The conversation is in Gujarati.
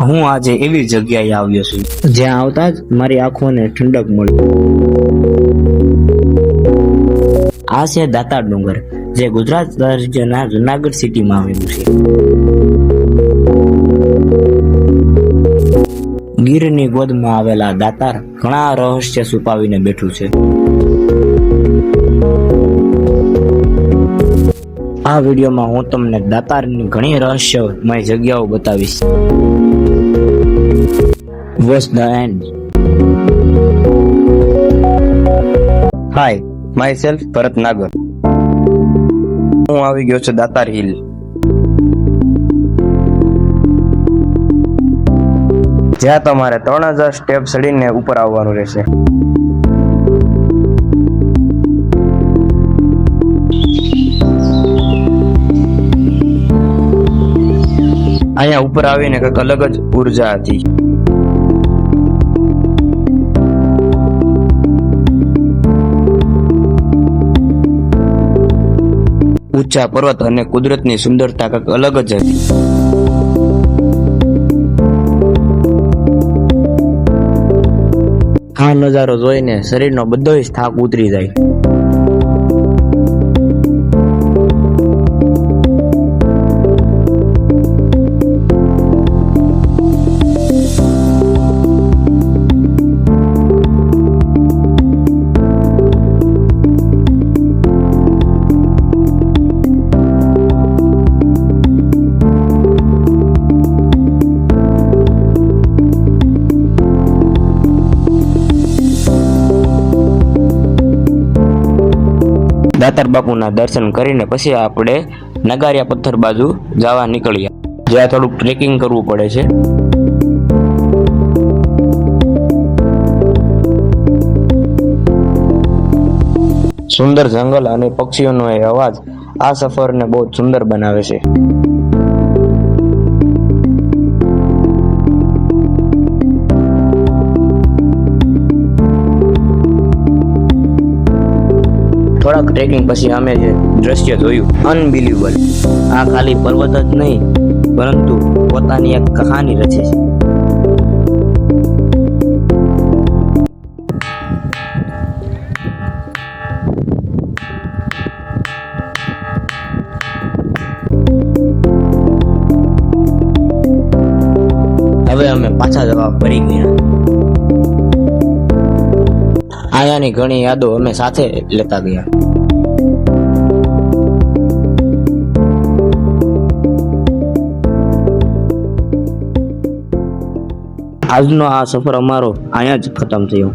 હું આજે એવી જગ્યાએ આવ્યો છું જ્યાં આવતા જ મારી આંખોને ઠંડક મળી. આ છે દાતાર ડુંગર, જે ગુજરાત રાજ્યના જુનાગઢ સિટીમાં આવેલું છે. ગીરની ગોદમાં આવેલા દાતાર ઘણા રહસ્ય છુપાવીને બેઠું છે. આ વિડીયોમાં હું તમને દાતારની ઘણી રહસ્યમય જગ્યાઓ બતાવીશ. Watch the end. Hi, myself Bharat Nagar. હું આવી ગયો છું દાતાર હિલ. જ્યાં તમારે 3000 સ્ટેપ ચડીને ઉપર આવવાનું રહેશે. અહીંયા ઉપર આવીને કંઈક અલગ જ ઉર્જા હતી. ઊંચા પર્વત અને કુદરતની સુંદરતા કંઈક અલગ જ હતી. આ નજારો જોઈને શરીરનો બધો જ થાક ઉતરી જાય. દાતાર બાપુના દર્શન કરીને પછી આપણે નગારિયા પથ્થર બાજુ જવા નીકળ્યા, જ્યાં થોડુંક ટ્રેકિંગ કરવું પડે છે. સુંદર જંગલ અને પક્ષીઓનો એ અવાજ આ સફરને બહુ સુંદર બનાવે છે. થોડાક ટ્રેકિંગ પછી અમે જે દ્રશ્ય જોયું, અનબિલીવેબલ. આ ખાલી પર્વત જ નહીં, પરંતુ પોતાની એક કહાની રચે છે. હવે અમે પાછા જવા ફરી ગયા. આયાની ઘણી યાદો અમે સાથે લેતા ગયા. આજનો આ સફર અમારો અહીંયા જ ખતમ થયો.